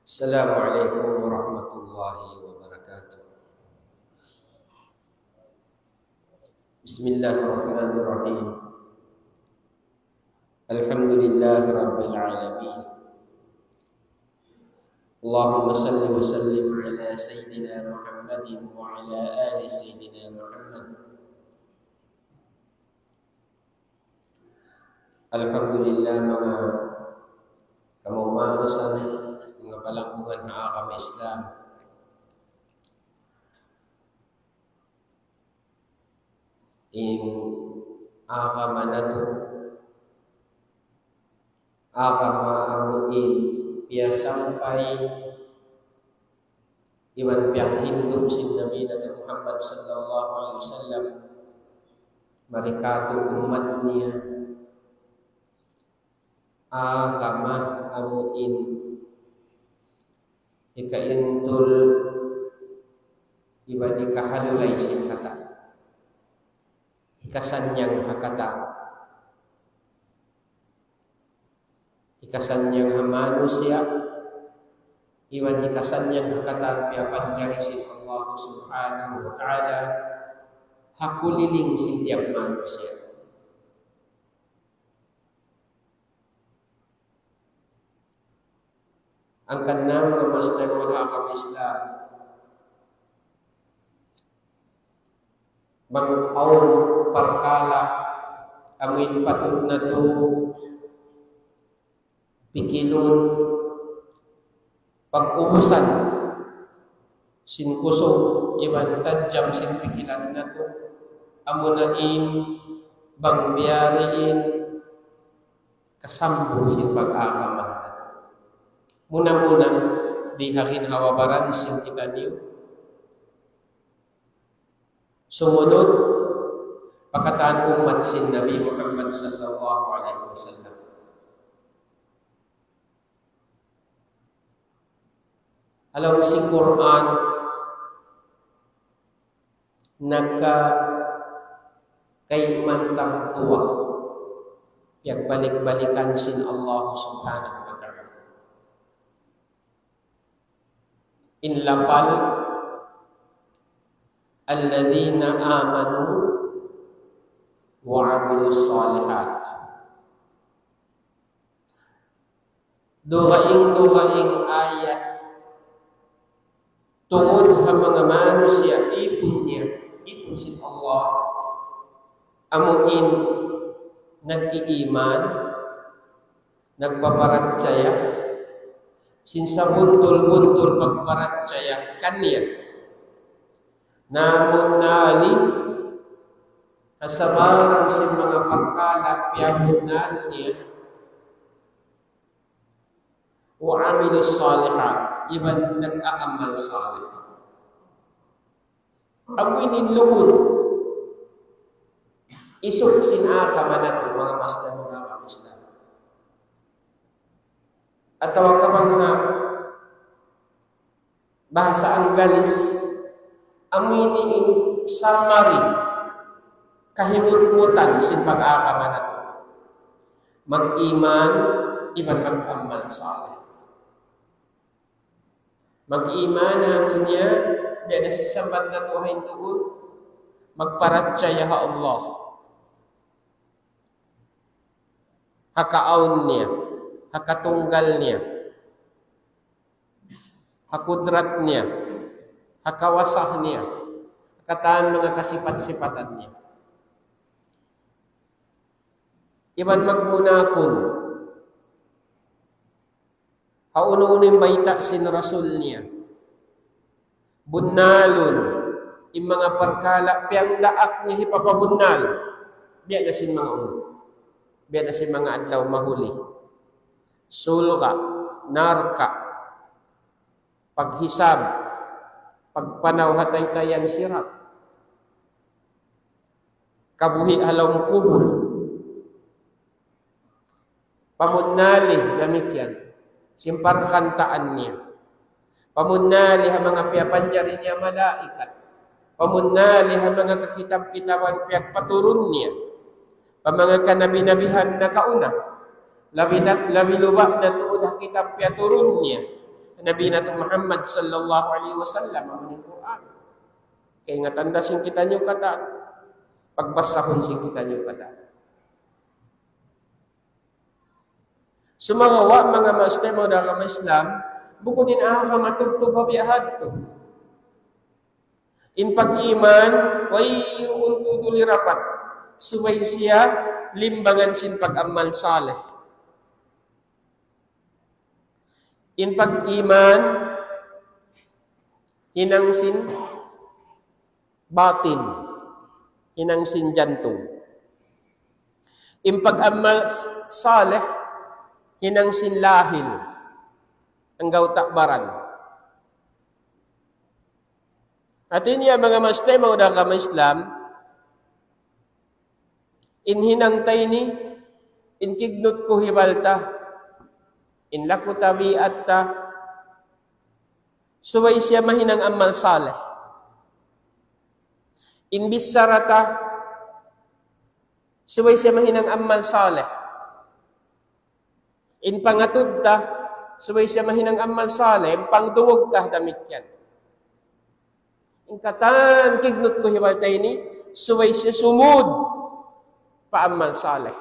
Assalamualaikum warahmatullahi wabarakatuh. Bismillahirrahmanirrahim. Alhamdulillahi rabbil alamin. Allahumma salli wa sallim ala sayyidina Muhammadin wa ala ali sayyidina Muhammad. Alhamdulillah mga kamaumasan mga balangkungan na akam Islam. Akama na to, akama amuin pia sampai iwan pihak Hindu sin Nabi Muhammad sallallahu alaihi wasallam mereka tu umatnya akama amuin ikaintul ibadi kahalulay sin kata ikasanyang hakata ikasanyang manusia iwan ikasanyang hakata piapan jari sin Allah subhanahu wa ta'ala hakuliling sin tiap manusia. Ang kanang mga masdan walhakam Islam mag-aon parkala amin patod na to pikilon pag-ubusan sin kusog iban tadjam sin pikilan na to amunain bangbiyariin kasambo sin pag-akamah. Muna-muna di hakin hawabaran sin kita niyo. Sumunod pagkataan umat sin Nabi Muhammad sallallahu alaihi wasallam. Alam si Quran nagka kay mantang tuwa piag balik-balikan sin Allah subhanahu wa ta'ala. In lapal alladhina amanu wa 'amilus shalihat. Duhaing ayat tungod ha mga manusia ipon sin Allah amuin nag-iiman nagpaparatjaya sinsa buntul-buntul pagparatjaya kanya namun nali kasabarang sin mga pagkala piyabot nali niya wa amilus salihat iban nag-aamal salih aminin luhod isok sin akama nato mga masdan mga Islam atau kapag bahasa Anggalis aminin summary kahimut-mutan sin pag-aakama nato mag-iman iban mag-amal salih mag-iman nato niya di na sisambat na tuhain tuon magparatjaya ha Allah hakaon niya hakatunggal niya, hakudrat niya, hakawasah niya, hakataan mga kasipat-sipatan niya. Iban magmunakon, hauno-uno yung baita sin Rasul niya, bunalon, yung mga parkala, piyang daak niya hipapabunal, biya na sin mga uno, biya na sin mga adlaw mahuli. Sulka, narka, paghisab, pagpanaw hatay-tayan sirat, kabuhi halawang kubul, pamunali namikyan, simparkantaan niya, pamunali ha mga piyapanjari niya malaikat, pamunali ha mga kakitab-kitaban piyak paturun niya, pa mga kanabi-nabihan na kauna, labi lubak na tuod kitab piya turun niya Nabi Nabi Muhammad sallallahu alaihi wasallam ang Quran. Kaya nga tanda sing kita nyo kata, pagbasahon sing kita nyo kata. Sumangawa mga mastemo da kama Islam, buko din ka matugtog pabiyahad to. In pag-iman, wayrun tuduli rapat, suway siya, limbangan sin pag-amal saleh. In pag-iman, inang sin batin, inang sin jantung. In pag-amal saleh, inang sin lahil, ang gawtakbaran. At inya mga mastema o kama Islam, in hinangtay ni, in kignot ko hibalta, in laku tabiat ta, suway siya mahinang amal saleh. In bisarata, suway siya mahinang amal saleh. In pangatud ta, suway siya mahinang amal saleh. In pangduwag ta, damit yan. In katan, kignot ko hibaltay ni, suway siya sumud, paamal saleh.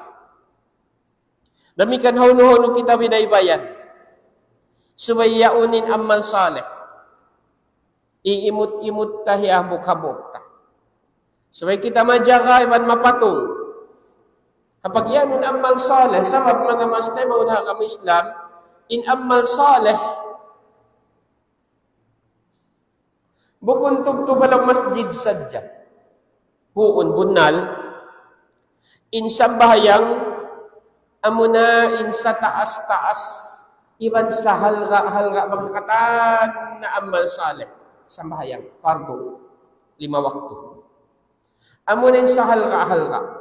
Damikan hauno-hauno kita binaybayan. Suway yaunin amal saleh. Iimut-imut ta, hambuk-hambuk ta. Suway kita majaga, iban mapatung. Kapag yanun amal saleh, sabab mga mastema udah kami Islam, in amal saleh, bukun tugtubalang masjid sadya. Huun bunal, in sambahayang, amuna in sa taas-taas, iban sa halga pagkatan na amal saleh. Sambahayang, fardo, 5 waktu. Amuna in sa halga.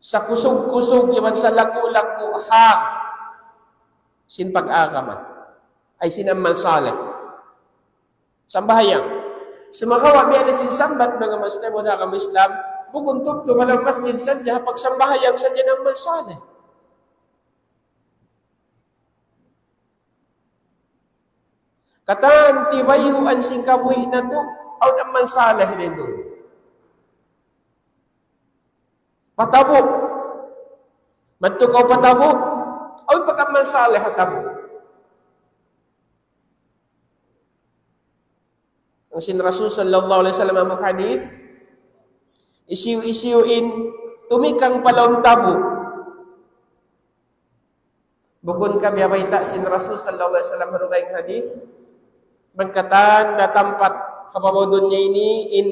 Sa kusog-kusog, iban sa laku-laku, hang, sin pag-agama, ay sinamal saleh. Sambahayang, sumakawa biya na sin sambat, mga mastemo na kami Islam, bukuntog tumalang masjid sadya, pag sambahayang sadya ng mal saleh. Katan, tibayuan sing kabuhi na to, aw ng mal saleh din doon. Patabo. Magtukaw patabo. Ay pagkamal saleh hatabo. Ang sin Rasul sallallahu alaihi wasallam ang hadith, isiu-isiuin tumikang palawang tabo. Bukun ka biyabayta sin Rasul sallallahu alaihi wasallam harugayng hadith, bangkatan na tampat kababodon niya ini in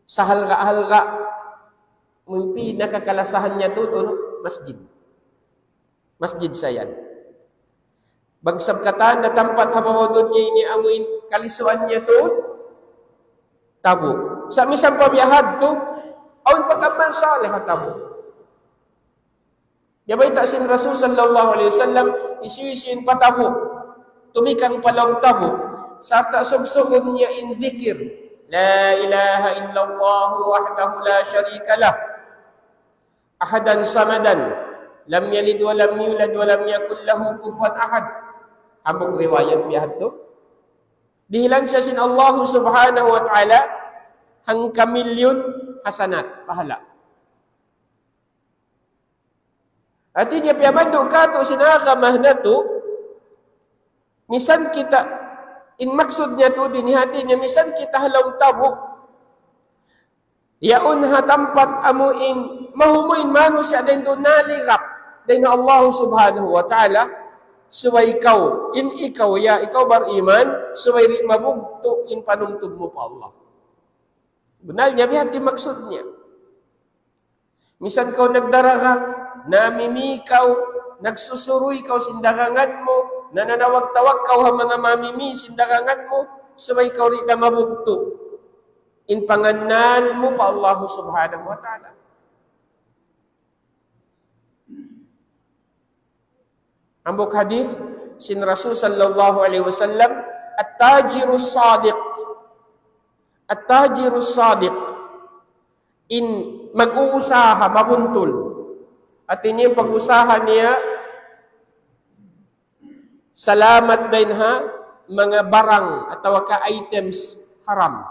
sa halga-halga. Mimpi nakakalasahan niya doon, masjid. Masjid sayan. Bagsab katan na tampat habaw doon niya ini amuin kalisuan niya doon, tabo. Sa misang pabiyahad to, awin pagkaman saleh tabo. Yabay ta sin Rasul sallallahu alaihi wasallam, isu-isuin patabo. Tumikang palong tabo. Sa tasugsugon niya in dhikr. La ilaha illallah wahdahu la syarika lah. Ahadan samadan, lam yalid wa lam yulad wa lam yakul lahu kufuwan ahad. Ambok riwayat biyahad to. Dihilan siya sin Allah subhanahu wa ta'ala hang kamilyon hasanat, pahala. At niya piyamando ka to sinakamah na to, misan kita, in maksud niya to, dinihati niya, misan kita halaw tabo, yaun hatampat amuin, mahumoin mano siya din doon naligap, din na Allah subhanahu wa ta'ala, suway ikaw, in ikaw, ya ikaw bariman, suway rin mabugto, in panumtog mo pa Allah. Bunal niya, bihati maksud niya. Misan kau nagdarahang, namimikaw, nagsusuroy kau sindarangan mo, nananawag-tawag kau ang mga mamimi sindarangan mo, suway ikaw rin na mabugto. In panganan mo pa Allah subhanahu wa ta'ala. Ambok hadith, sin Rasul sallallahu alaihi wasallam, at-tajirus sadiq. At-tajirus sadiq. In mag-uusaha, mabuntol. At ini pag-usaha niya, salamat bainha mga barang atau ka items haram.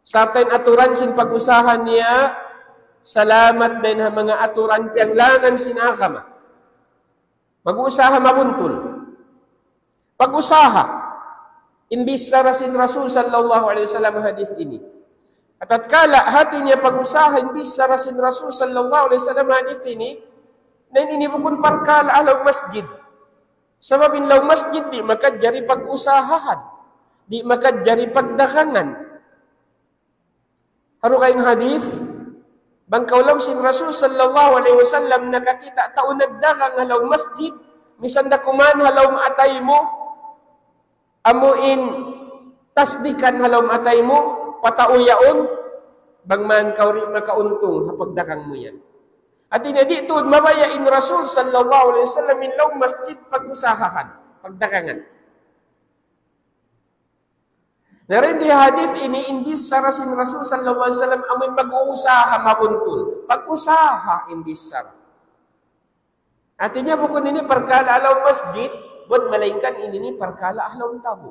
Sartain aturan sin pag-usahan niya, salamat bainha mga aturan pianglangan sin agama. Mag-usaha mabuntul. Pag-usaha, imbis sarasin Rasul sallallahu alaihi wasallam hadis ini. At tatkala hati niya pag-usaha imbis sarasin Rasul sallallahu alaihi wasallam hadis ini, na inibukun parkala alaw masjid. Sababin law masjid di makadjari pag-usahahan, di makadjari pagdakangan. Haro kayong hadis, bangkaw law sin Rasul sallallahu alaihi wasallam nakakita taon nagdakang halaw masjid, misanda kuman halaw maatay mo, amuin tasdikan halaw maatay mo, patauyaon, bangman kauri makauntong hapagdakang mo yan. At inaditod mabayain Rasul sallallahu alaihi wasallam in law masjid pag-usahahan, pagdakangan. Narin di hadis ini imbis sarasin Rasul sallallahu alaihi wasallam amin mag-uusaha mabuntul. Pag-usaha imbis sar. Artinya bukan ini perkala alaw masjid, buat melainkan ini perkala alaw tabu.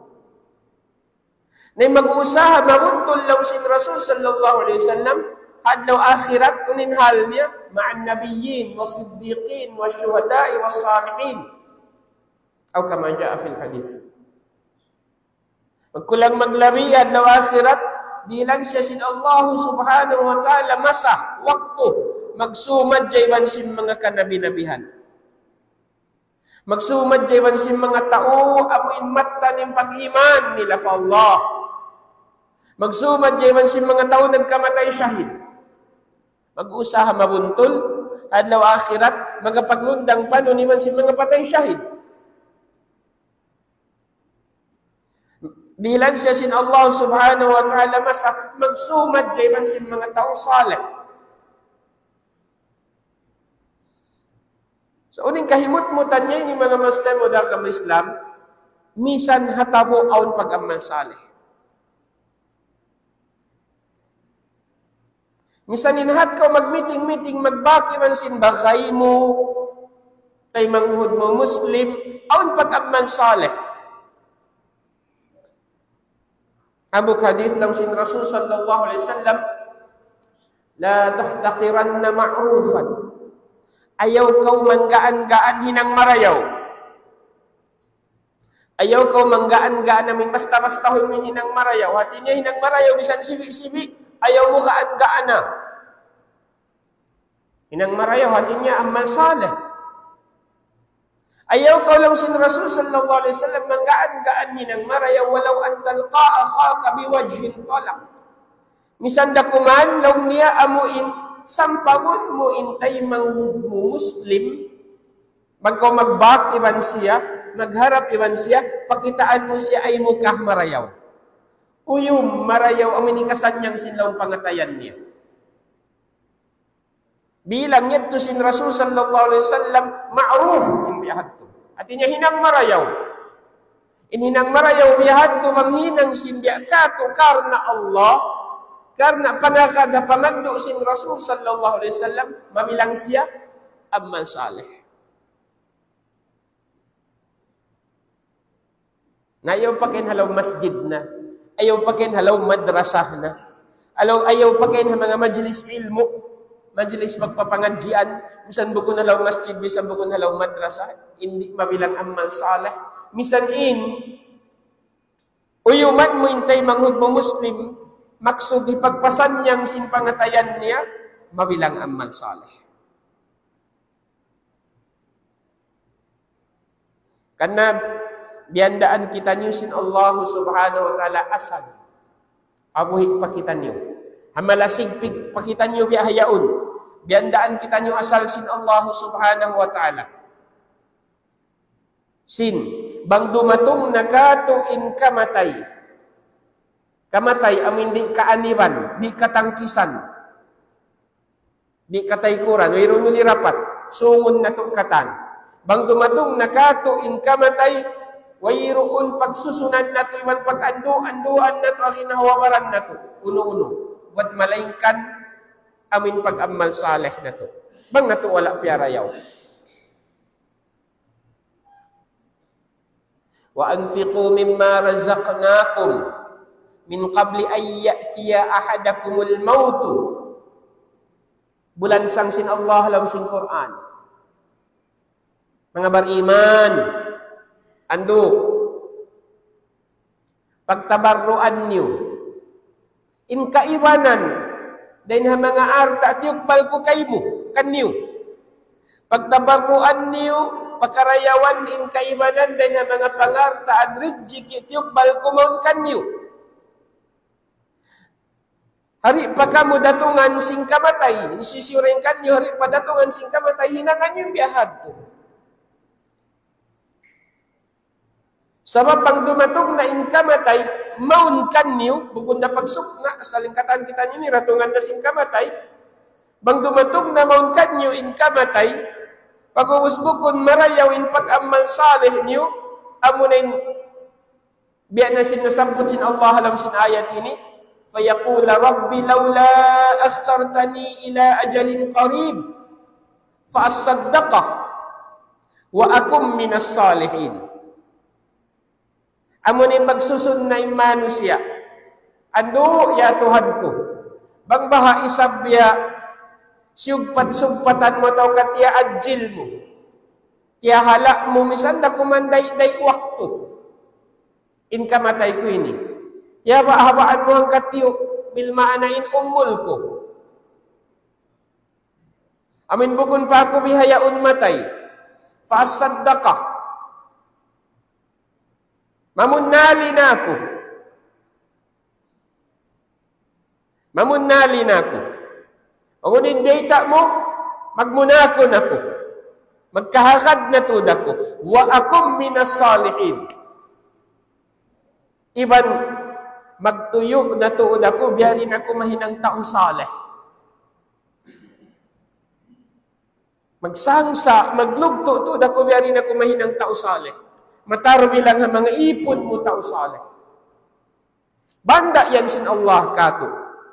Na mag-uusaha mabuntul law sin Rasul sallallahu alaihi wasallam hadlaw akhirat kunin halnya ma'an nabiyyin was-siddiqin wasyuhada'i was-salihin. Atau kama jaa fil hadis. Magkulang maglabi hadlaw akhirat di lang siya sin Allah subhanahu wa ta'ala masa waktu magsumad jayban sim mga kanabi-nabihan. Magsumad jayban sim mga tao amuin matta ning pag-iman nila pa Allah. Magsumad jayban sim mga tao nagkamatay syahid. Mag-usaha mabuntul, adlaw akhirat, magapaglundang panuniman si mga patay syahid. Bilang siya sin Allah subhanahu wa ta'ala masa, magsumad jayman si mga tao salih. So, uning kahimut-mutan niya ni mga Muslim o dakam Islam, misan hatabo aun pag-amal salih. Misan inhat ka mag-meeting-meeting, magbaki man sin bakay mo, tay manghud mo Muslim, aun pag-amal salih. Amuk hadith lang sin Rasul sallallahu alaihi wasallam, la tahtaqiranna ma'rufan. Ayaw kau manggaan-gaan hinang marayaw. Ayaw kau manggaan-gaan namin basta-basta min hinang marayaw. Hati niya hinang marayaw, bisan sibi-sibi, ayaw mo gaan-gaan na. Hinang marayaw, hati niya amal salih. Ayaw ka lang sin Rasul sallallahu alaihi wasallam manggaan-gaan hinang marayaw walau an talqa akhaka biwajhin talaq. Misan dakuman law niya amuin sampagon mo intay manghud mo Muslim, magkaw magbak iban siya, magharap iban siya, pakitaan mo siya ay mukah marayaw. Uyum marayaw amin ikasan niyang sinlawang pangatayan niya. Bilang niya to sin Rasul sallallahu alaihi wasallam ma'ruf imbiyahadto. At inya hinang marayaw. Inhinang marayaw biyahadto manghinang simbiakato karna Allah, karna panakada pamagdo sin Rasul sallallahu alaihi wasallam mamilang siya amal salih. Ngayon pakin halaw masjid na, ayaw pakin halaw madrasah na, ayaw pakin mga majlis ilmu, majlis magpapangadjian, misan bukon halaw masjid, misan bukon halaw madrasah, hindi mabilang amal salih. Misan uyuman mo intay manghud mo Muslim, maksud ipagpasan niyang simpangatayan niya, mabilang amal salih. Karena biandaan kita niyo sin Allah subhanahu wa ta'ala asal. Abuhik pa kita niyo. Hamalasig pa kita niyo biahayaun. Biandaan kita niyo asal sin Allah subhanahu wa ta'ala. Sin, bang dumatong nakatuin kamatay. Kamatay, amin di kaaniban, di katangkisan, di kataykuran, mayroon nuli rapat, sungon na tukatan. Bang dumatong nakatuin kamatay, wayroon pagsusunan na to, iman pag-anduan na to, akinahawabaran na to, uno-uno. Wad malaingkan, amin pag-amal saleh na to. Bang na to wala piyarayaw. Wa anfiqu mimma razaqnakum min qabli an ya'tiya ahadakumul mautu. Bulan sangsin Allah dalam sing Quran. Mga beriman, ando pagtabarruan niyo in kaibanan dahil mga arta tiyukbal ko kaymo kanyo pagtabarruan niyo pagkarayawan in kaibanan dahil mga pangarta adridji tiyukbal ko maun kanyo hari pa kamo datungan sing kamatay isisiurin kanyo hari pa datungan sing kamatay hinangan yung biyahad to. Sabab pang dumatog na inkamatay, maun kanyo, bukod na pagsukna, sa lingkatan kita nyo ni ratungan na sing kamatay, bang dumatog na maun kanyo inkamatay, pag-uusbukon marayaw in pag-amal salih nyo, amo na in, biya na sinasambut sin Allah alam sin ayat ini, fayaqula Rabbi lawla akhartani ila ajalin qarib, fa'asaddaqah, wa akum minas salihin. Amo ni magsusun na imano siya. Ando ya Tuhan ko. Bang baha isabya sugpat-sugpatan mo taw katiya adjil mo. Tiya hala mo misan da kumanday-day waktu. In kamatay ko ini. Ya ba habaan mo ang katiyo bil maanain ummul ko. Amin bukun pa ako bihayaun matay. Fa-saddaqah. Mamunali na ako. Mamunali na ako. Ang unin data mo, magmunakon ako. Magkahakad natud ako. Wa akum minas salihin. Iban, magtuyo na tuod ako, biyarin ako mahinang taong salih. Magsangsa, maglugto tuod ako, biyarin ako mahinang taong salih. Mataro bilang ang mga ipon mo tao saleh. Banda yan sin Allah kato.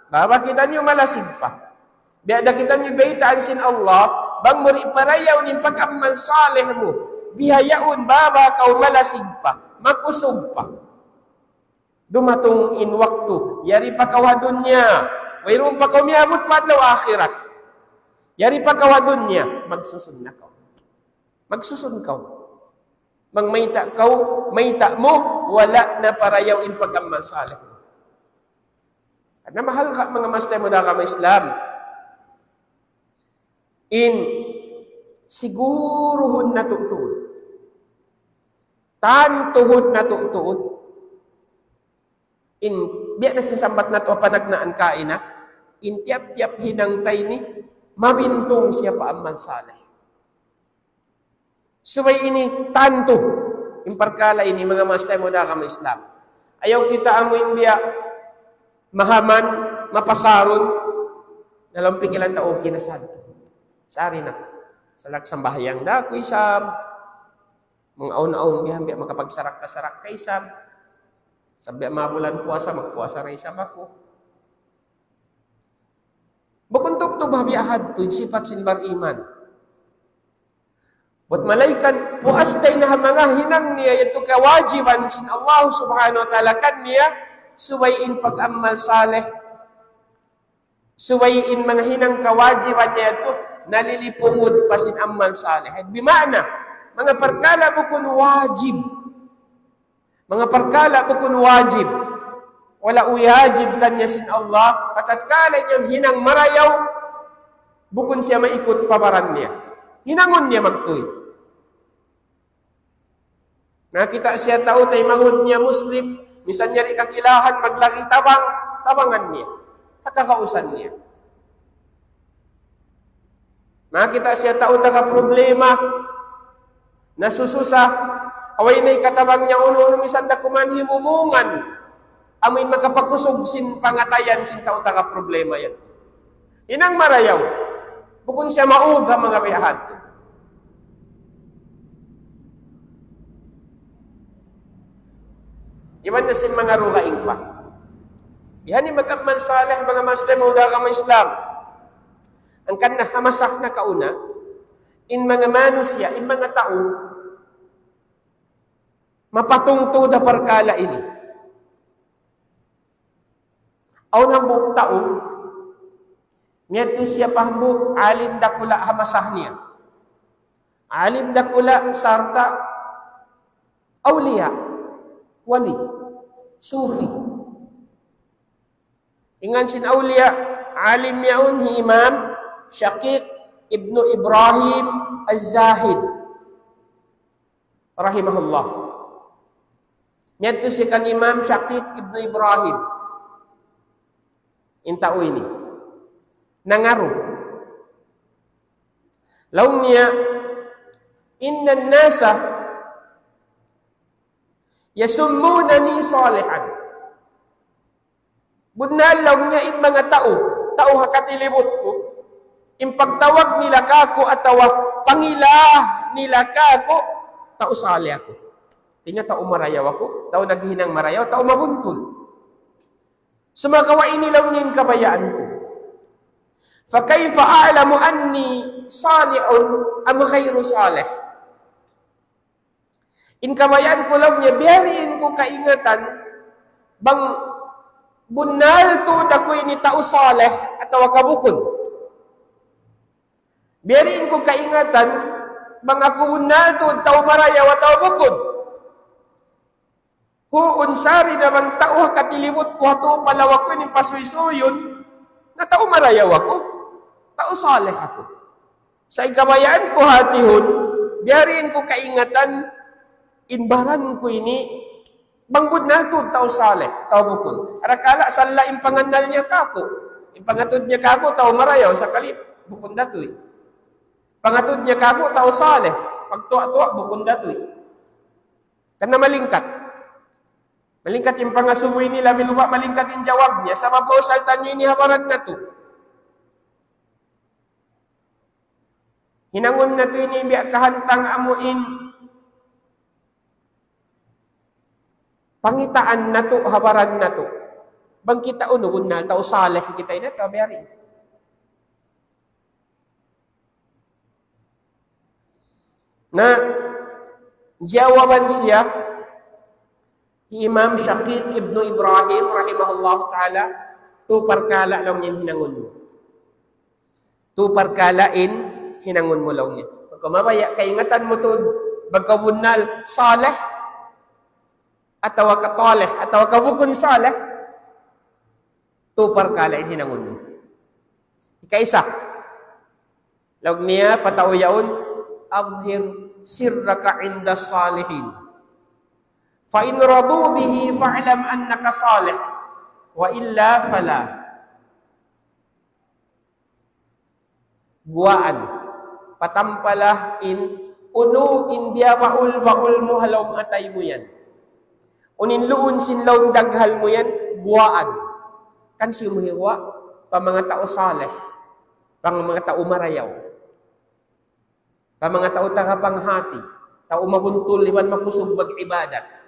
Baba kita niyo malasig pa. Biada kita niyo baitaan sin Allah, bang muri parayaw nin pag-amal saleh mo. Bihayaon baba kau malasig pa, makusog pa. Dumatong in waktu, yari pa kawadon niya. Wayroon pa kau miyamot padlaw akhirat. Yari pa kawadon niya, magsusun na kau. Magsusun kau. Mangmayta kau, mayta mo, wala na parayaw in pag-amal salih. At na mahal ka mga master mo na kama Islam. In siguruhon na tutuod. Tantuhod na tutuod. In biya na sinasambat na to panagnaan kain na. In tiap-tiap hinangtay ni, mabintong siya pa amal salih. Subay ini tanto yung perkala ini mga master mo na kama Islam. Ayaw kita amoy biya mahaman, mapasaron, dalam pikilan tao kinasad. Sari na. Salak sambahayang da ko isab. Mga aon-aon biya biya makapagsarak-kasarak kay isab. Sabi mabulan puasa, magpuasa rin isab ako. Bukuntop to bahbiahad to sifat sinbar iman. Buat malaikat puas day na mga hinang niya ito kawajiban sin Allah subhanahu wa ta'ala kan niya suwayin pag-amal saleh suwayin mga hinang kawajiban niya ito nalilipungod pa sin amal saleh bimana mga perkala bukun wajib mga perkala bukun wajib wala uyajib kan niya sin Allah at tatkala niyon hinang marayaw bukun siya maikot pabaran niya hinangon niya magtuy. Nakita siya tao tay mahod niya Muslim, misan niya rin kakilahan maglaki tabangan niya, at kakausan niya. Nakita siya tao taga problema, nasususa, away na ikatabang niya uno misan na kuman himumungan, amoy makapakusog sin pangatayan sin tao taga problema yan. Inang marayaw, bukun siya mauga mga biyahad. Iwan na sin mga rugaing pa. Yan yung mag-amal salih, mga Muslim, huda ka mga Islam. Ang kanna hamasak na kauna, in mga manusya, in mga tao, mapatungto da perkala ini. Aw nambuk tao, niya to siya pahambuk, alim dakula hamasah niya. Alim dakula sarta awliya, wali, sufi. Ingan sin awliya, alim yaun hi Imam Shaqiq ibnu Ibrahim Az-Zahid rahimahullah. Niya to si kan Imam Shaqiq ibnu Ibrahim. Intao ini nangaru laung niya inna nasa yasummunani salihan. Bunal laung niya in mga tao hakatilibot ko, impagtawag nila kako atawa pangilah nila kako, tao salih ako. Tinya tao marayaw ako, tao naghinang marayaw, tao mabuntol. Sumakawain nilaw niyan kabayaan ko. فَكَيْفَ أَعْلَمُ أَنِّي صَالِحٌ أَمْ غَيْرُ صَالِحٌ. In kabayaan ko lang niya, biyariin ko kaingatan, bang bunal to dakoy ni tao saleh atawa kabukon. Biyariin ko kaingatan, bang ako bunal to tao marayaw atawa bukon. Unsari naman tao katilibot ko hato palawak ko ni pasuysuyon na tao marayaw ako, tao saleh ako. Sa ikabayaan ko hatihon, biyarin ko kaingatan, inbaran ko ini, bangbud na ito, tao saleh, tao bukol. Arakala, sala impanganal niya kako. Impangatod niya kako, tao marayaw, sa kalip, bukon datoy. Pangatod niya kako, tao saleh, pagtuwa-tuwa, bukon datoy. Kana malingkat. Malingkat yung pangasumoy nila, miluwa malingkat yung jawab niya. Sa mapasaltan niyo inihabaran na to. Hinangon na to inibiyak kahantang amuin. Pangitaan na to, habaran na to. Bang kita unugun na, tao saleh kita ina to, biyari. Na, jawaban siya, Imam Shaqiq ibnu Ibrahim rahimahullah ta'ala, tu perkala lang yan hinangon mo. Tu perkalain hinangon mo lang yan. Pagkamabaya, kaingatan mo to, bagkabunal, saleh, atawa kataleh, atawa kabukon saleh, tu perkalain hinangon mo. Ikaisa, lag niya patao yaon, abhir sirraka inda salihin. فَإِنْ رَضُوا بِهِ فَاعْلَمْ أَنَّكَ صَالِحٌ وَإِلَّا فَلَا. Guaan, patampalah in, uno in biya baul mo halaw atay mo yan. Unin luun sinlaw daghal mo yan, guaan. Kan siya muhiwa, pa mga tao saleh, pa mga tao marayaw, pa mga tao tagapanghati, tao mabuntul liman makusog mag-ibadat.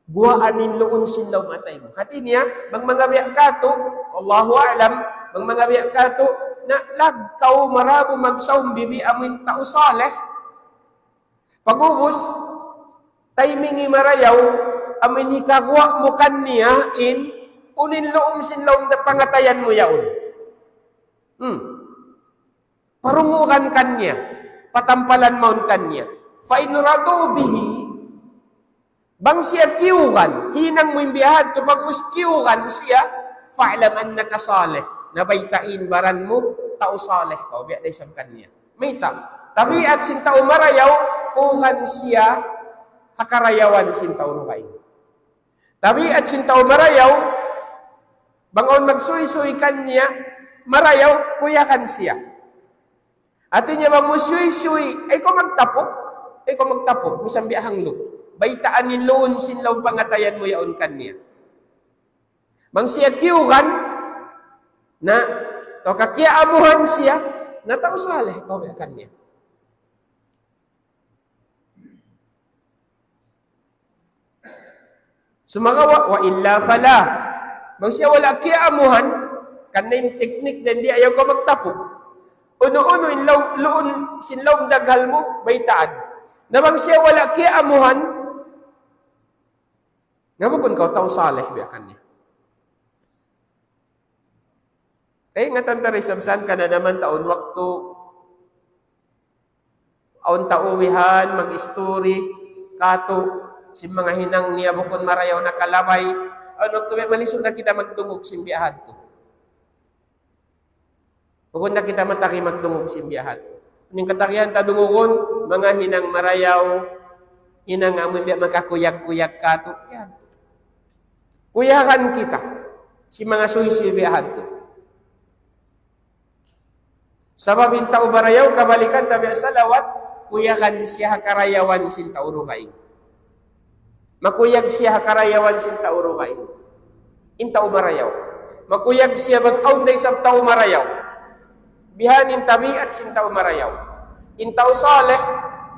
Guaanin luun sinlaw matay mo. Hati niya, bang mga biyak kato, Allahu a'lam, bang mga biyak kato, na lagkaw marabo magsawm bibi amin tao saleh. Pagubos, timing marayaw, amin hikagwa mo kanya in, unin luum sinlaw na pangatayan mo yaon. Parungukan kanya, patampalan maun kanya. Fa'inurado bihi, bang siya kiugan, hinang mo yung biyahad, to bagus kiugan siya, fa'alam annaka saleh, nabaitain baran mo, tao saleh ka, biya day samkan niya. May ta. Tapi at sin tao marayaw, kuhan siya, hakarayawan sin tao rukay. Tapi at sin tao marayaw, bangon magsuy-suy kan niya, marayaw, kuyakan siya. At niya bang musuy-suy, ay ko magtapok, musang biyahang lo. Baitaan ni loon sinlaw pangatayan mo yaon kanya. Mang siya kiugan na to kakiaamuhan siya na tao saleh ko kanya. Sumagawa wa illa fala. Mang siya wala kiaamuhan kanin teknik din di ayaw ko magtapok. Uno-uno in loon sinlaw daghal mo baitaan. Na bang siya wala kiaamuhan Ngabukon kau tao saleh biakan niya. Kaya nga tantari sabsan ka na naman taon waktu aon tauwihan mag-story kato si mga hinang niya bukon marayaw na kalabay ano to malisod na kita magtungog simbiyahan to. Bukon na kita mataki magtungog simbiyahan to. Ning katakyan ta dungugon mga hinang marayaw hinang amoy makakuyag-kuyag kato. Yan. Kuyahan kita si mga suy-simbiyahan to. Sabab in tao marayaw kabalikan tabi salawat kuyakan siya karayawan sin tao rukain. Makuyag siya karayawan sin tao rukain. In tao marayaw. Makuyag siya mag-aun na isang tao marayaw. Bihanin tabiat sin tao marayaw. In tao saleh,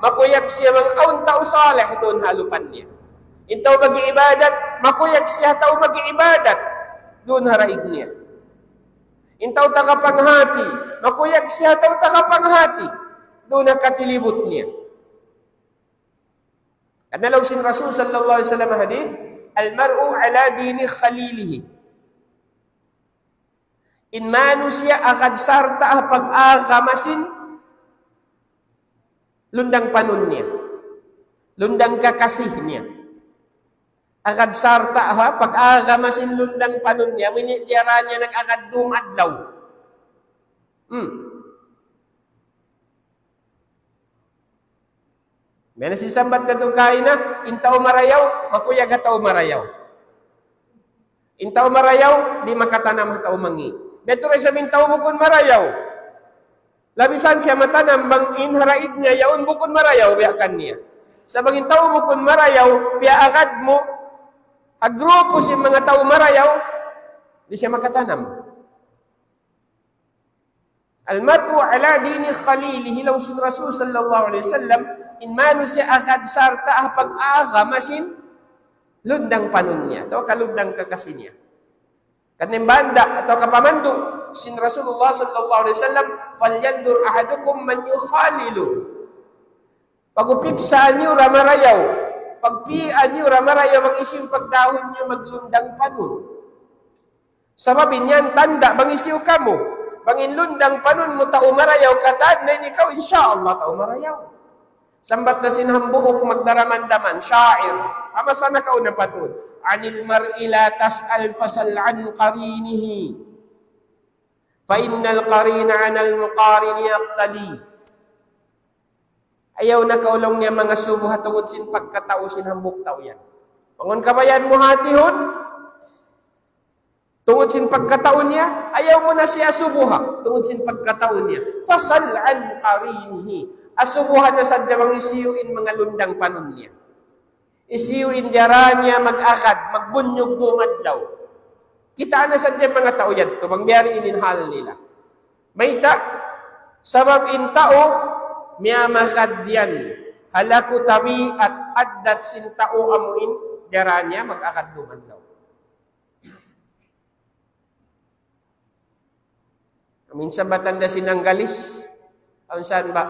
makuyag siya mag-aun tao saleh doon halupan niya. In tao mag-iibadat, makuyag siya tao mag-iibadat doon haraig niya. In tao takapanghati, makuyag siya tao takapanghati doon nakatilibot niya. Kanalaw sin Rasul sallallahu alaihi wasallam hadith, al-mar'u ala dini khalilihi. In manu siya akad sarta pag-akamasin lundang panun niya. Lundang kakasih niya. Akad sarta pag-akamasin lundang panun niya, minitira niya nag-akad dumadlaw. May nasisambat na itong kain na, intaw marayaw, makuyag ataw marayaw. Intaw marayaw, di makatanam ataw mangi. Dito rin sabihin taw bukon marayaw. Labisan siya matanam, bang inharaid niya, yaon bukon marayaw, biyakan niya. Sa bang intaw bukon marayaw, piyaakad mo, agrupo si mga tao marayaw, di siya makatanam. Al-mar'u ala dini khalilihi law sin Rasul sallallahu alaihi wasallam in manu siya akad sarta pag-aga masin lundang panun niya. Ito kalundang kakasi niya. Kanimbanda atau kapamandu sin Rasulullah sallallahu alaihi wasallam falyandur ahadukum man yukhalilu. Pagupiksaan niyo ramarayaw. Pagpian niyo ramarayaw ang isim pagdahon niyo maglundang panun. Sababin yan tanda bangisiw kamo. Bangin lundang panun mo tao marayaw katad na ikaw insyaallah tao marayaw. Sambat na sinhambuok magdaraman-daman syair. Ama sana ka una patud. Anil mar'i la tas'al fasal an qarinihi. Fa innal qarina 'anal muqarini yaqtadi. Ayaw na kaulong niya mga subuh tungod sin pagkatao sinhambuk tao yan. Pangon kabayan mo hatihon. Tungod sin pagkataon niya, ayaw mo na siya asubuha. Tungod sin pagkataon niya. Fasal an qarinihi. Asubuhan na sadya mang isiyuin mga lundang panon niya. Isiyuin diyara niya mag-akad, magbunyog dumadlaw. Kita na sadya mga tao yan to, mangyari ininhal nila. May sabab in tao, miyamakad yan. Halaku tabi at addat sin tao amuin, diyara niya mag-akad dumadlaw. Minsan ba tanda sinanggalis? Ang saan ba?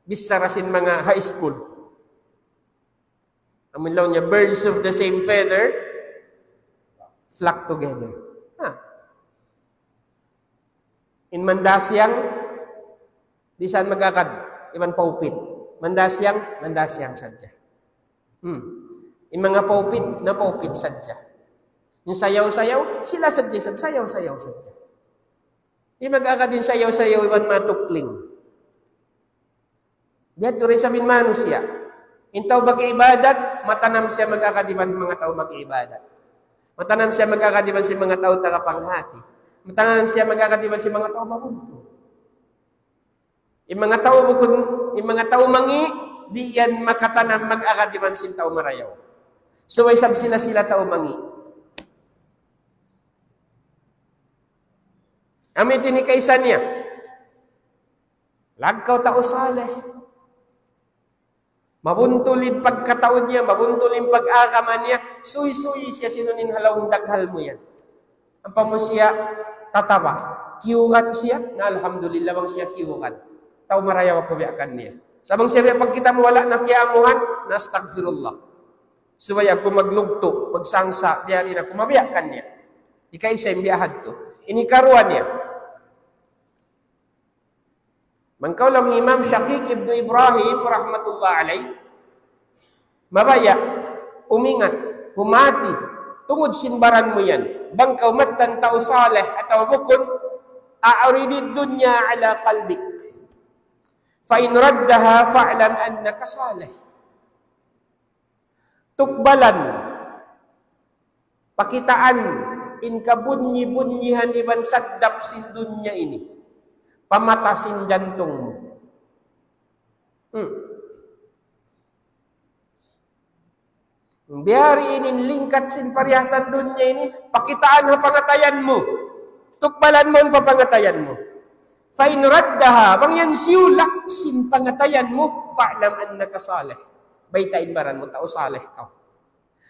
Bisarasin mga high school. Amin lang niya, birds of the same feather flock together. In Mandasyang, di saan magkakad? Iman paupit. Mandasyang sadya. In mga paupit, na paupit sadya. Yung sayaw-sayaw, sila sadya, sayaw-sayaw sadya. Di mag-aka din sayaw-sayaw, iban matukling. Bihat ko rin sabihin manusia. Intaw mag-ibadat, matanam siya mag-akadiman mga tao mag-ibadat. Matanam siya mag-akadiman si mga tao tagapanghati. Matanam siya mag-akadiman si mga tao mabunto. Yung mga tao mangi, di yan makatanam mag-akadiman si tao marayaw. So, ay sab sila tao mangi. Amin tinikaisan niya. Lagkaw tao saleh. Mabuntulin pagkataon niya, mabuntulin pag-akaman niya, suy-suy siya sinunin halawang daghal mo yan. Ang pamusya, tataba. Kiyuhan siya, na alhamdulillah bang siya kiyuhan. Tao marayaw ako biyakan niya. Sabang siya, pag kita mo wala na kiamuhan, nastagfirullah. supaya aku maglugto, magsangsa, biarin ako, mabiyakan niya. Ika isa yung biyahad to. Ini karuan niya. Mangkaw lang Imam Shaqiq ibn Ibrahim, rahmatullah alay, mabaya, umingat, humati, tungod sinbaran mo yan. Bangkaw matan tao saleh, atau bukun, a'uridid dunya ala qalbik. Fa'in raddaha fa'lam annaka saleh. Tukbalan, pakitaan, in kabunyi-bunyihan iban saddap sin dunya ini. Pamatasin jantung mo. Biari inin lingkat sin parihasan dunya ini, pakitaan ha pangatayan mo. Tukbalan mo ang papangatayan mo. Fa'in raddaha, bang yan siyulak sin pangatayan mo, fa'lam annaka saleh. Baitain baran mo, tao saleh ka.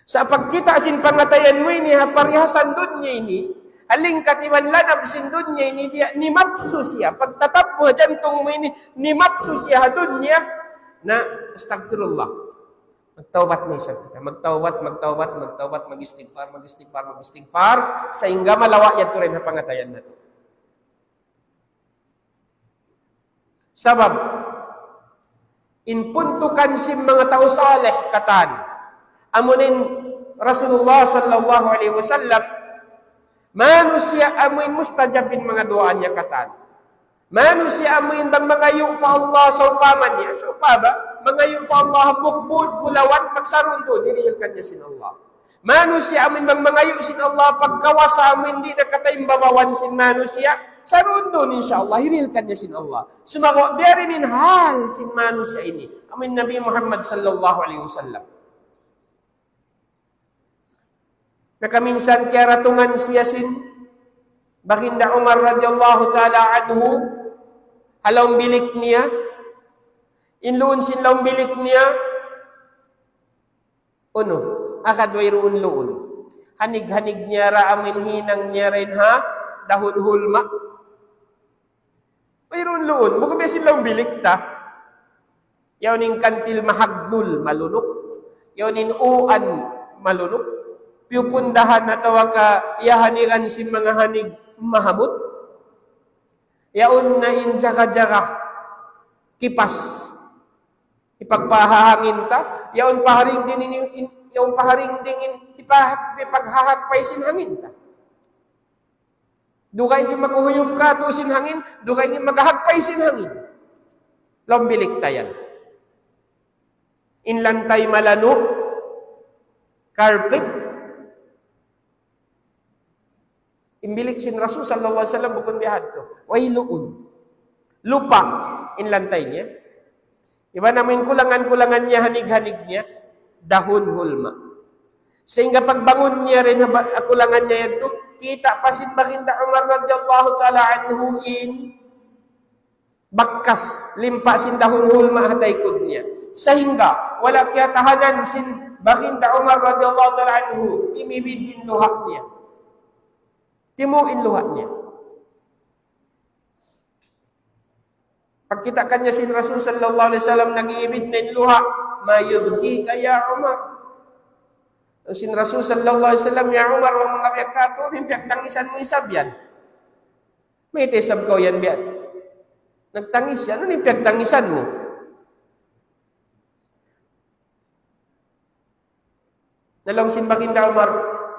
Sa pagkita sin pangatayan mo ini, ha parihasan dunya ini, halingkat iman lanab sin dunya ini, dia nimapsu siya. Pagtatap mo, jantong mo ini, nimapsu siya dunya, na astagfirullah. Magtaubat na isa kita. Magtaubat, mag-istighfar, sehingga malawa yan to rin na pangatayan na to. Sabab, inpuntukan si mga tao saleh katan. Amunin Rasulullah sallallahu alaihi wasallam, manusia amuin mustajabin mga doa niya katan. Manusia amuin bang mangayo pa Allah sa upaman niya. Sa upaba, mangayo pa Allah mukbud, bulawat, magsarundon. Nililkan niya sin Allah. Manusia amuin bang mangayo sin Allah, pagkawasa amuin di nakatayong babawan sin manusia, sarundon insyaAllah, hirilkan niya sin Allah. Sumago, biarinin hal sin manusia ini. Amin Nabi Muhammad sallallahu alaihi wasallam. Nakaminsan kaya ratungan siya sin Baginda Umar radhiyallahu ta'ala anhu, halaw bilik niya, inluun sin law bilik niya, akad wayroon luun. Hanig-hanig niya ra amin hinang niya rin ha, dahon hulma. Mayroon luun, buko besin law bilik ta. Yawning kantil mahagnul malunok, yawning uan malunok, piupundahan na tawa ka yahaniran si mga hanig mahamut, yaon na in jaga-jaga kipas ipagpahangin ta, yaon paharing dingin ipaghahagpay sin hangin ta. Dugay ni maguhuyog ka to sin hangin, dugay ni maghahagpay sin hangin. Lombilik tayan. Inlantay malano, carpet, imbilik sin Rasul sallallahu alaihi wasallam bukun bihad to. Wailuun. Lupa inlantay niya. Iba namin kulangan-kulangan niya, hanig-hanig niya, dahon hulma. Sehingga pagbangon niya rin, kulangan niya ito, kita pa sin Baginda Umar radhiyallahu ta'ala anhu in bakkas, limpa sin dahon hulma hataykod niya. Sehingga wala kaya tahanan sin Baginda Umar radhiyallahu ta'ala anhu, imibid in luha niya. Timuin luha niya. Pagkita kanya sin Rasul sallallahu alaihi wasallam nag-iibid na luha, mayubki kaya Umar. Sin Rasul sallallahu alaihi wasallam, ya Umar, wang mga biyakato, nimpiyak tangisan mo isabyan. May tesab ko yan biyan. Nagtangis yan, ano nimpiyak tangisan mo? Nalong sin Baginda Umar,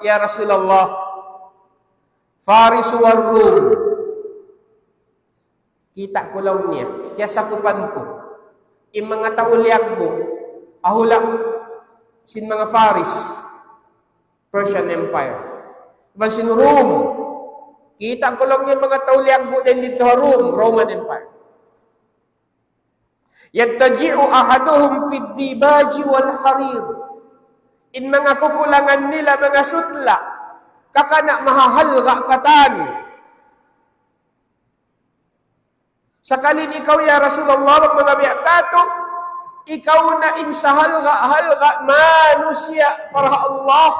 ya Rasulullah, Faris war Rum. Kita ko lang niya. Kaya sakupan ko. Yung mga tauliag ko, ahulang sin mga Faris, Persian Empire. Diba sin Rome, kita ko lang yung mga tauliag ko din dito Rome, Roman Empire. Yagtaji'u ahaduhum fid dibaji wal harir. In mga kukulangan nila, mga sutla, kakana mahahalga katan. Sakalin ikaw ya Rasulullah, mga biyakato, ikaw na insahalga-halga manusia para Allah.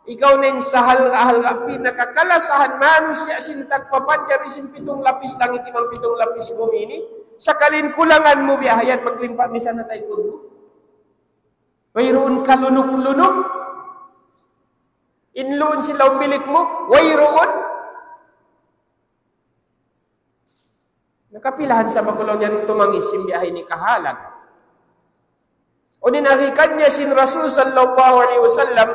Ikaw na insahalga-halga pinakakalasahan manusia sintag papanjari sin 7 lapis langit imang 7 lapis gumini. Sakalin kulangan mo biyahayan maglimpa misan na tayo mo. Wayroon ka lunok-lunok. Inloon sila umbilik mo, wayroon. Nakapilahan sa bakulaw niya rin tumangis simbiyahin ni kahalan. O ninarikan niya sin Rasul sallallahu alaihi wasallam,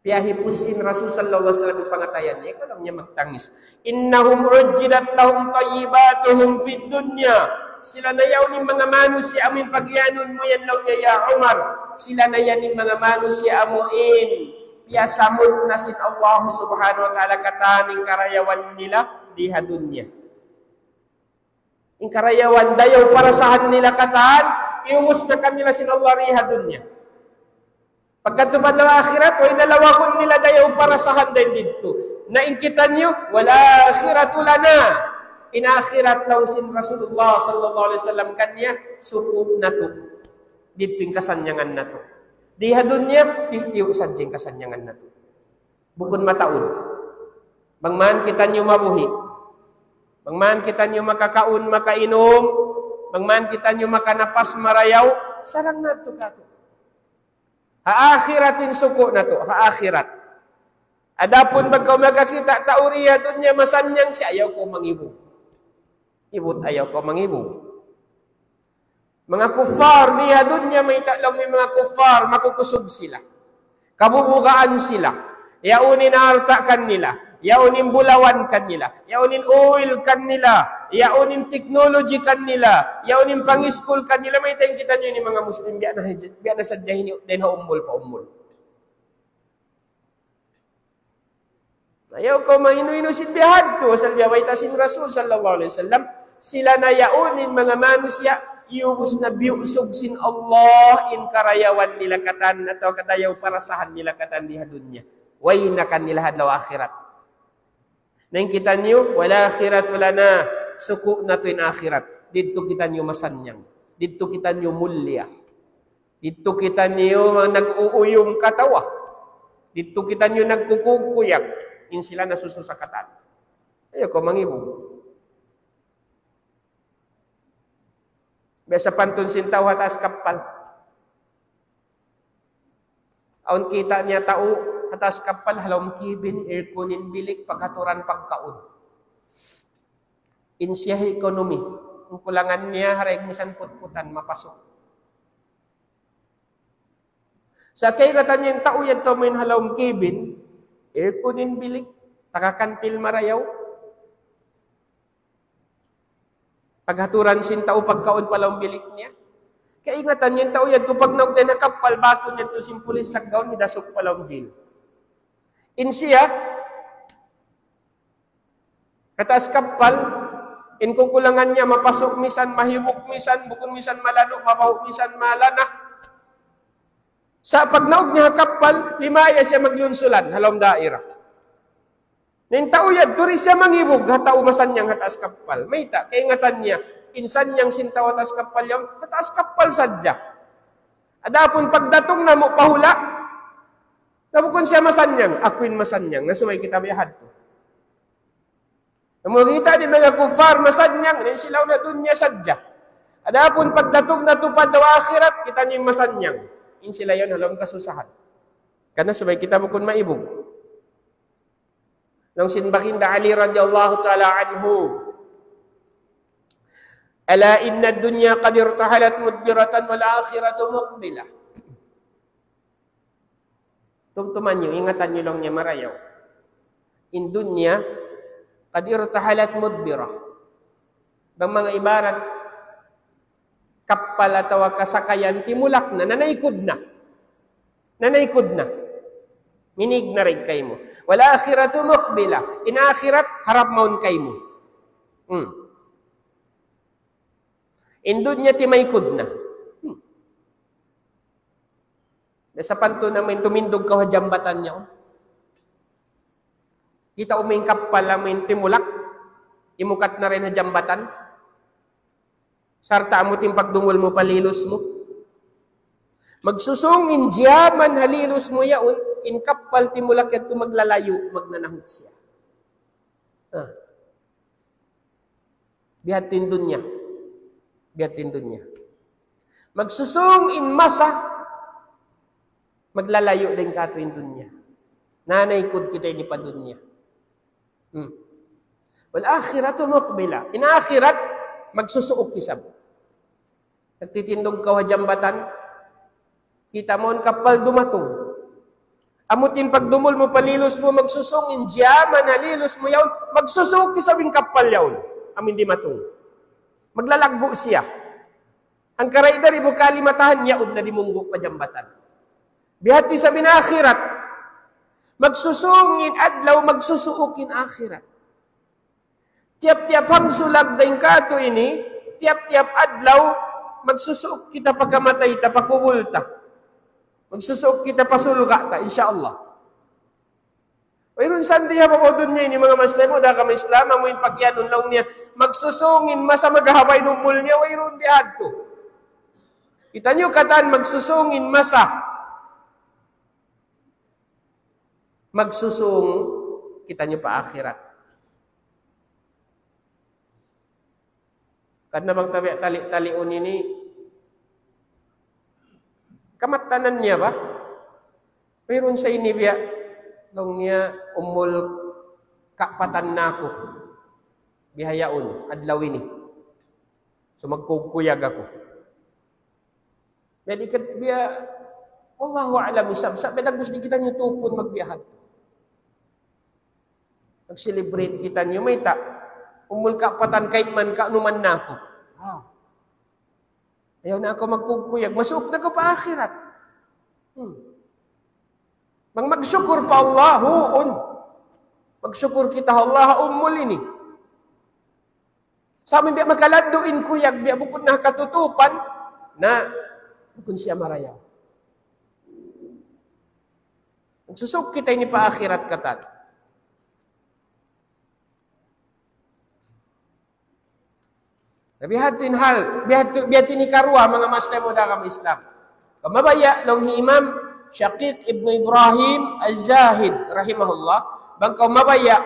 piyahipusin Rasul sallallahu alaihi wasallam yung pangatayan niya, ikaw lang niya magtangis. Innahum rujjidat lahum tayyibatuhum fid dunya. Sila na yaw ni mga manu si amin pagyanon mo yan law niya ya Umar. Sila na yan ni mga manu si amuin. Piyasamot na sin Allah subhanahu wa ta'ala kataning karayawan nila diha dunya. In karayawan dayaw parasahan nila kataan, iumos na kanila sin Allah riha dunya. Pagkatupad ng akhirat, o inalawakon nila dayaw parasahan din dito. Naingkitan nyo, wala akhiratu lana. Inakhirat daw sin Rasulullah sallallahu alaihi wasallam kanya, sukup na to. Dito yung kasanyangan na to. Diha dunya, titiyo sadyang kasanyangan na to. Bukod mataon. Bangman kita nyo mabuhi. Bangman kita nyo makakaon, makainom. Bangman kita nyo makanapas, marayaw. Sarang na to ka to. Haakhiratin suko na to. Haakhirat. Adapun pagka magkakita, tauriya dunya masanyang siya, ayaw ko mangibog. Ibot ayaw ko mangibog. Mga kufar, niya dunya may talang may mga kufar, makukusog sila. Kabubugaan sila. Yaunin arta kanila. Yaunin bulawan kanila. Yaunin oil kanila. Yaunin technology kanila. Yaunin pangiskul kanila. May tayong kita nyo ni mga Muslim. Biya na sadyahin din haumul pa umul. Ayaw ko mahinu-hinu sinbihan to. Salbiyaway tasin Rasul sallallahu alaihi wasallam. Sila na yaunin mga manusia. Iubos na biusog sin Allah in karayawan nila katan atau kadayaw parasahan nila katan diha dunya. Way na kanila hadlaw akhirat. Nang kita niyo, wala akhirat wala na. Suku na to in akhirat. Dito kita niyo masanyang. Dito kita niyo mulya. Dito kita niyo nag-uuyong katawa. Dito kita niyo nagkukukuyak. In sila nasususakatan. Ayaw ko mangibog. Besa pantun sintaw hatas kapal. Aun kita niya tao hatas kapal halom kibin kunin bilik pagkaturan pagkaon. Insya ekonomi. Ang kulangan niya harag misan putputan mapasok. Sa kairatan niya tao yan tumin halom kibin kunin bilik tagakantil marayaw. Paghaturan sin tao pagkaon pala bilik niya. Kaingatan yung tao yan, pag naog na nakapal, bago niya to simpulis sa gaon, hidasok pala ang jil. In siya, kataas kapal, in kukulangan niya, mapasok misan, mahibok misan, bukon misan malano, mapahok misan malana. Sa pag naog niya kapal, limaya siya maglunsulan, halong daira. Ning tao yan, turis siya mangibog, hatao masan niyang hataas kapal. May ta, kaingatan niya, insan niyang sintaw hataas kapal yung hataas kapal sadya. Adapon pagdatong na mo pahula, kabukon siya masan niyang, akwin masan niyang, nasumay kita biyahad to. Namukita din mga kufar masan niyang, rin silaw na dunya sadya. Adapon pagdatong na tupad na akhirat, kita niyang masan niyang. In sila yun, halam kasusahan. Kana sumay kita bukon maibog. Nang sinbakinda Ali radhiyallahu ta'ala anhu. Ala inna dunya qad irtahalat mudbiratan wal akhiratu muqbilah. Tumtuman nyo, ingatan nyo lang niya marayaw. In dunya qad irtahalat mudbirah. Bang mga ibarat kapal atau kasakayan timulak na, nanaikod na. Nanaikod na. Minig na rin kayo mo. Wala akhiratu muqbila. In akhirat, harap maun kayo mo. In dunya timaykod na. Sa panto namin, tumindog ka jambatan niya. Kita umingkap pala may timulak. Imukat na rin na jambatan. Sarta mo timpagdungol mo palilos mo. Magsusungin diyaman halilos mo yaon, in kapal timulak at maglalayo, magnanahot siya. bihatin dunya. Bihatin dunya. Magsusong in masa, maglalayo din kato in dunya. Nanaykod kita ini pa dunya. Wal akhiratu muqbila. In akhirat, magsusuok kisab. Nagtitindog ka jambatan, kita mo ang kapal dumatong. Amutin pagdumol mo, palilos mo, magsusungin, diyaman, nalilos mo yaon, magsusuki sabing kapal yaon. Amin di matong. Maglalagbo siya. Ang karaydari mo kalimatahan, yaon na di munggo pa jambatan. Bihati sa binakhirat, magsusungin adlaw, magsusuukin akhirat. Tiap-tiap hangsulag daing kato ini, tiap-tiap adlaw, magsusuok kita pagkamatay, tapakubulta. Magsusok kita pasulga ta, insyaAllah. Mayroon sandiya pa po doon niya, ini mga master mo, dahil kami Islam, amoy pagyanon lang niya, magsusungin, masa maghahabay numul niya, mayroon biyad to. Kita niyo kataan, magsusungin, masa. Magsusung, kita niyo pa akhirat. Kad na bang tali-talion ini, kamatanan niya ba? Mayroon sa inibya, nung niya umul kapatan na ako. Bihayaon, adlawin ni. So magkukuyag ako. May ikat biya, Allahu alam isab-sab, may nagmus di kita niyo tupon magbiyahan. Mag-celebrate kita niyo, may ta, umul kapatan kay man ka, anuman na ako. Ayaw na ako magkukuyag. Masuk na ko pa akhirat. Magsyukur pa Allah, huon. Magsyukur kita Allah, umul ini. Sa amin biya makalanduin kuyag, biya bukod na katutupan, na bukod siya marayaw. Magsusuk kita ini pa akhirat katan. Bihatin hal, bihatin ikarwa mga master mo da kami Islam. Kamabaya long Imam Shaqiq ibn Ibrahim Az-Zahid rahimahullah, bangkaw mabaya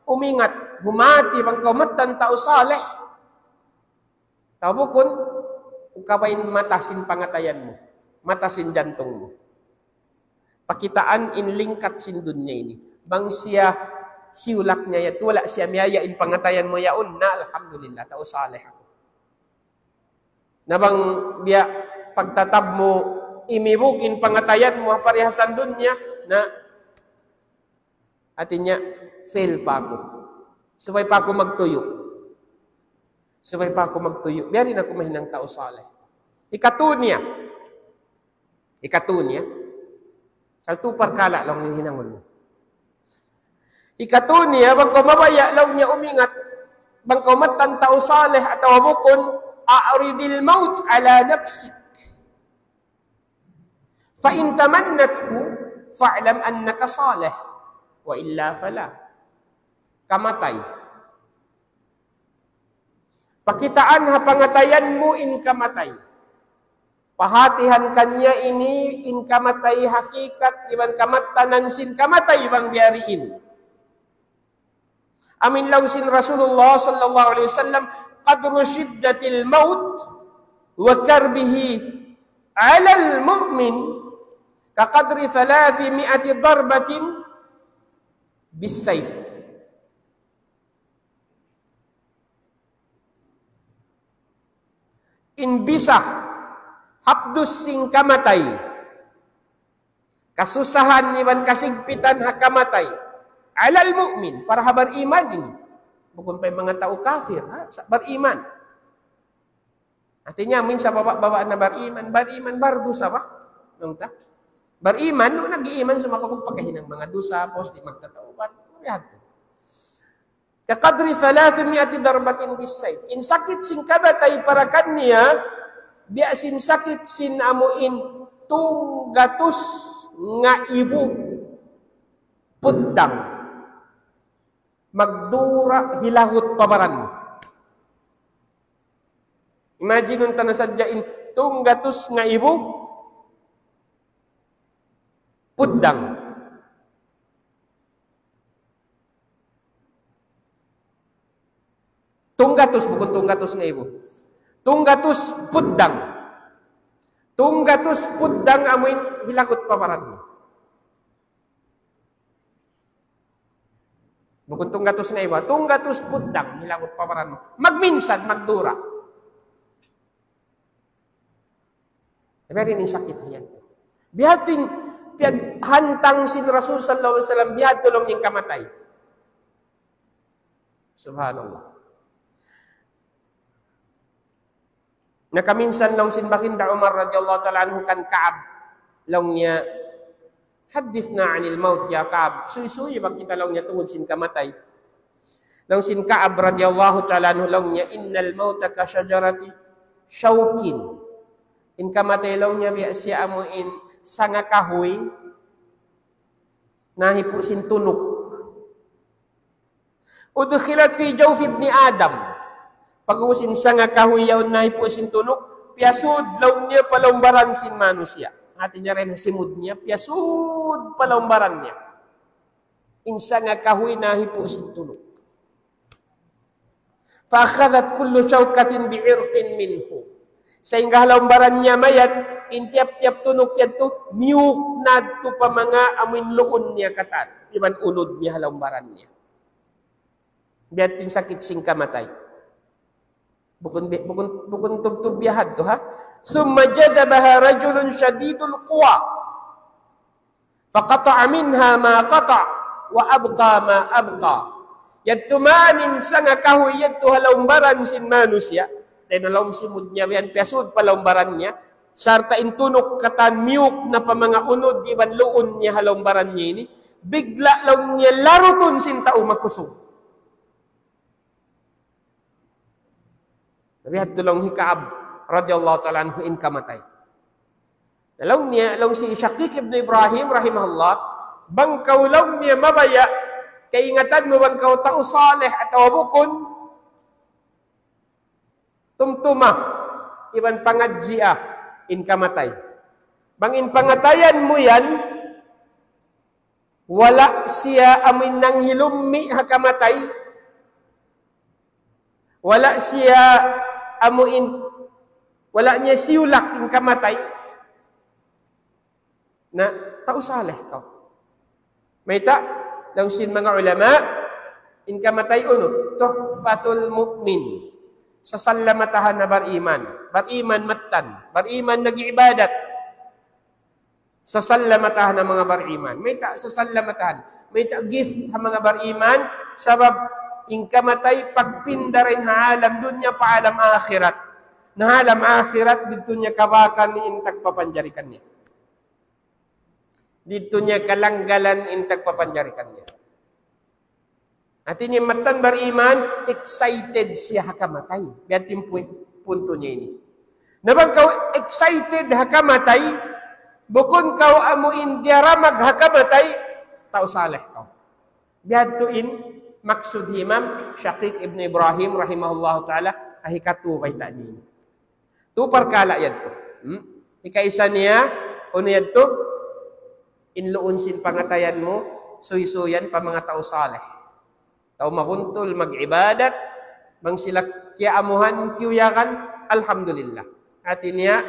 umingat, humati bangkaw matan tao saleh. Tabukon ukabain matasin pangatayan mo, matasin jantung mo. Pakitaan in lingkat sin dunya ini. Bang siya siulak niya yat, wala siya miyayain pangatayan mo yaon na, alhamdulillah, tao saleh ako. Nabang biya pagtatab mo, imibugin pangatayan mo, parihasan dunya, na atin niya, fail pa ako. Subay pa ako magtuyo. Subay pa ako magtuyo. Biya rin ako mahinang tao saleh. Ikatunya. Saltupar kala lang yung hinangon mo. Ikatunya, bang mabaya law niya umingat, bang matan tao saleh at awabukon, a'ridil maut ala nafsik. Fa in tamannathu, fa'lam annaka saleh, wa illa fala. Kamatay. Pakitaan ha pangatayan mo in kamatay. Pahatihan kanya ini in kamatay hakikat, iban kamatanan sin kamatay ibang biariin. Amin lang sin Rasulullah sallallahu alaihi wasallam, qadru shiddatil maut wa karbihi 'ala al-mu'min ka qadri 300 darbatin bis-sayf. In bisa hapdus sing kamatay, kasusahan iban kasigpitan ha kamatay, alal mu'min, para habar iman ini. Bukan pa mga tao kafir, ha? Bariman. Artinya, minsa baba-babaan na bariman, bardusa ba? Nung ta? Bariman, no, nag-iiman sa makapagpakahinang mga dusa, pos di magtatauban. Mayado. Kakadri 300 darbatin bisay. In sakit sin kabatay para kanya, biya sin sakit sin amuin tunggatus nga ibu puddang. Magdura hilahot pabaran mo. Imagine nung tanasadyain, tunggatus nga ibu, puddang. Tunggatus bukan tunggatus nga ibu. Tunggatus puddang. Tunggatus puddang amuin hilakot paparan mo. Bukan tunggatus nga iba. Tunggatus puddang hilakot paparan mo. Magminsan, magdura. Meron yung sakit yan. Bihatin, hantang sin Rasul sallallahu alaihi wasallam, bihat tulong yung kamatay. Subhanallah. Nakaminsan lang sin Baginda Umar radhiyallahu ta'ala anhu kan Ka'ab. Lang niya, hadithna anil maut ya Ka'ab. Suy-suy bang kita lang niya tungod sin kamatay. Lang sin Ka'ab radhiyallahu ta'ala anhu lang niya, innal mauta ka syajarati syaukin. In kamatay lang niya biya siya mo in sanga kahoy nahipo sin tunok. Udkhilat fi jawf ibn Adam. Pag-usin sanga kahoy yaw nahipo sin tunok, piasud law niya palombaran sin manusia. Atin niya rin simud niya, piasud palombaran niya. In sanga kahoy nahipo sin tunok. Fa akhadhat kullu shawkatin bi'irqin minhu. Sa inggahalombaran niya mayan, intiap-tiap tunok yan to, miyuk na to pa mga amin luon niya katan. Iban unod niya halombaran niya. Biyatin sakit sing kamatay. Bukun tubtubiyahad to ha. Summa jadabaha rajulun syadidul quwa. Faqata'a minha ma qata' wa abqa ma abqa. Yadtumanin sanga kahoy yadto halombaran sin manusia. Dahil nalaw simud niya, yan piasud palombaran niya, sarta intunok katan miyuk na pa mga unod, iban luon niya halombaran niya ini, bigla lang niya laruton sin tao makusog. Sabihat tulong hikaab, radiyallahu ta'ala anhu in kamatay. Nalaw niya, alaw si Shaqiq ibn Ibrahim, rahimahullah, bangkaw lang niya mabaya, kaingatan mo bangkaw tao saleh at awabukon, tumtumah, iban pangadjia, in kamatay. Bangin pangatayan mo yan, wala siya amin nang hilummi hakamatay, wala siya amuin, wala niya siyulak in kamatay, na tao saleh ka. May ta, lang sin mga ulama, in kamatay uno, tuhfatul mu'min. Sa salamatahan na bariman. Bariman matan. Bariman nag-iibadat. Sa salamatahan ng mga bariman. May ta sa salamatahan. May ta gift ng mga bariman. Sabab ingkamatay pagpinda rin haalam dunya pa alam akhirat. Na alam akhirat dito niya kawakan ni intag papanjarikan niya. Dito niya kalanggalan intag papanjarikan niya. At ini matan bariman, excited siya hakamatay. Biyan yung punto niya ini. Nabang kau excited hakamatay, bukon kau amuin diara maghakamatay, tao saleh kau. Biyan to in, maksud himam, Shaqiq ibn Ibrahim, rahimahullah ta'ala, ahikatubay ta'nin. Tu perkala yan to. Ikaisa niya, ano yan to? Inluon sin pangatayan mo, suy-suyan pa mga tao saleh. Tao makuntul, mag-ibadat, bang sila kiaamuhan, kiuyakan, alhamdulillah. At niya,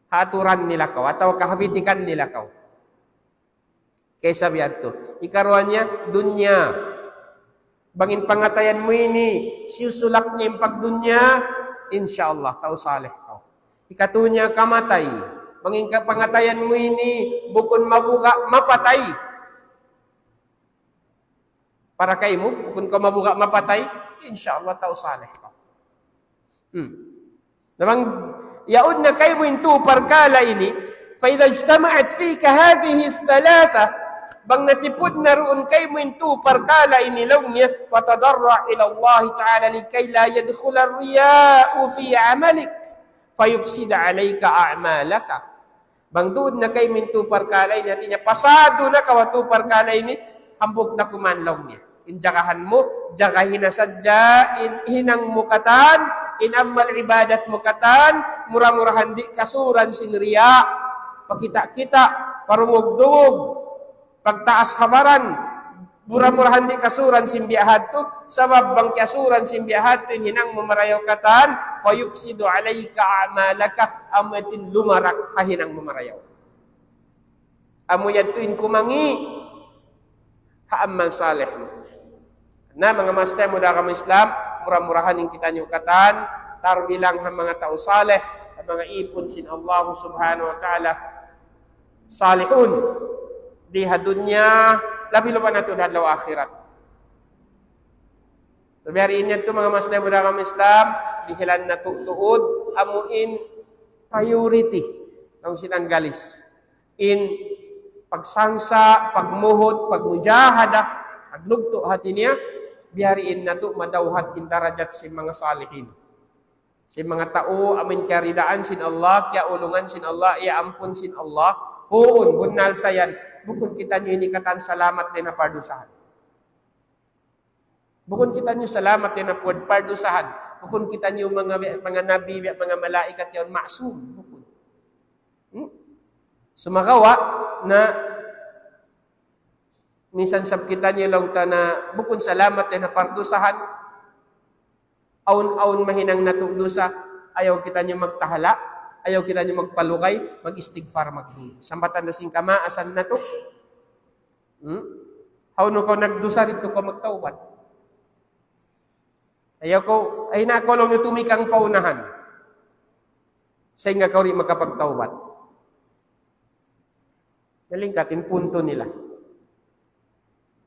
haturan nila kau, atau kahabitikan nila kau. Kaysa biyad to. Ikaruan niya, dunya. Bangin pangatayan mo ini, siusulak niya yung pagdunya, insyaAllah, tao saleh kau. Ikatunya, kamatay. Bangin pangatayan mo ini, bukon mabuka, mapatay. Para kayo, kung ka mabuka mapatay, insyaAllah tao saleh ka. Namang, yaud na kayo mo yung perkala ini, فَإِذَا اجْتَمَعَتْ فِيكَ هَذِهِ الثَّلَاثَةِ bang natipod na roon kayo mo yung perkala ini law niya, فَتَضَرَّعْ إِلَى اللَّهِ تَعَالَى لِكَيْ لَا يَدْخُلَ الرِّيَاءُ فِي عَمَلِكَ فَيُفْسِدَ عَلَيْكَ أَعْمَالَكَ. Bang doon na kayo mo yung perkala ini, natin niya, pasado na kawa perkala ini, hambog na kumanlaw niya. Injakahan mo, jakahin na sadya, hinang mukatan, inamal ibadat mukatan, murah-murahan di kasuran sinriya, pakita-kita, parumugdug, pagtaas habaran, Murah-murahan di kasuran simbiahat tu, sabab bang kasuran simbiahat tu hinang memarayaw katan, fayufsidu alayka a'malaka, amatin lumarak hahinang memarayaw. Amu yatuin kumangi, haamal saleh. Nah, mga master muda kami Islam, murah-murahan yang kita nyukatan, tarbilang ang mga tao saleh, ang mga ipon sin Allah subhanahu wa ta'ala, salihun, di hadunya, labi lupa na ito hadlaw akhirat. So, biyari inyo ito mga master muda kami Islam, dihilan na tuud, amuin priority, ang sinanggalis. In pagsangsa, pagmuhot, pagmujahada, paglugto hati niya, biyariin na to madawhat in darajat si mga salihin. Si mga tao, amin karidaan sin Allah, kya ulungan sin Allah, iya ampun sin Allah, huun, bunal sayan, bukod kita nyo inikatan salamat din na pardusahan. Bukod kita nyo salamat din na pardusahan. Bukod kita nyo mga nabi, mga malaikat yun, maksum. Bukod. Sumakawa na minsan sab kita niyo lang ta na bukod salamat na pardusahan, aun-aun mahinang natudusa, ayaw kita niyo magtahala, ayaw kita niyo magpalukay, mag-istighfar magdi. Sambatan na sing kamaasan na to. How no ko nagdusa rito ko magtawbat. Ayaw ko, ay nakolong niyo tumikang paunahan. Sa nga kauri makapagtawbat. Nalingkatin punto nila.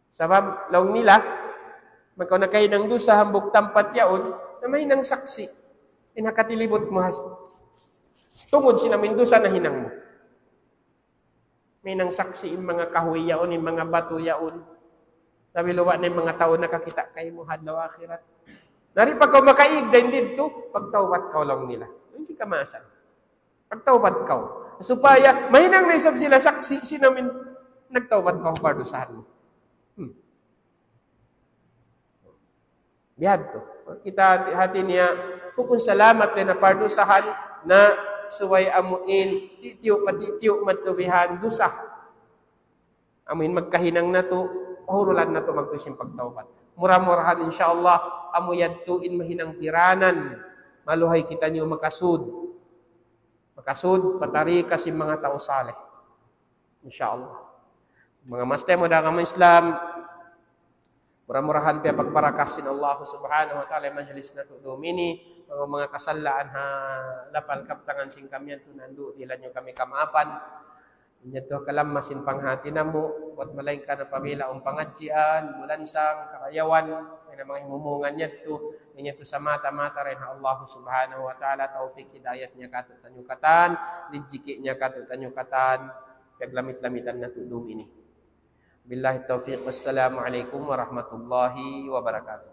Sabab, laong nila, magkaw na kayo ng dusa, hambog tampat yaon, na may nang saksi. Inakatilibot mo has. Tungod sinamin dusa na hinang mo. May nang saksi yung mga kahoy yaon, yung mga bato yaon. Sabi luwa na yung mga tao nakakita kayo mo hadlaw akhirat. Nari pag makaig din dito, pagtawbat ka lang nila. Yun si kamasan. Pagtawbat ka. Supaya, mahinang naisab sila saksi, sinamin nagtawbat ka pardusahan mo. Biyad to. Kita hati niya, kung salamat din na pardusahan na suway amuin, titiyo matubihan, dusa. Amuin magkahinang na to, pahurulan na to magtusin pagtawbat. Murah-murahan insyaAllah, amuyad tuin mahinang tiranan, maluhay kita niyo makasud. Makasud, patari kasi mga tao saleh. InsyaAllah. Mga master mo da kami Islam, murah-murahan pa pagparakasin Allah subhanahu wa ta'ala majlis na to domini, mga kasalaan ha lapal kaptangan sing kami yan tunando, dilan nyo kami kamapan. Inya to kalamasin panghati na mo, at malay ka na pamila ang pangadjian, mulansang, kakayawan, ay na mga himumungan niya to, inya to sa mata-mata rin ha Allah subhanahu wa ta'ala, tawfiq hidayat niya kato tanyukatan, lijiki niya kato tanyukatan, paglamit-lamitan na to domini. Billahi taufiq, wassalamu alaikum warahmatullahi wabarakatuh.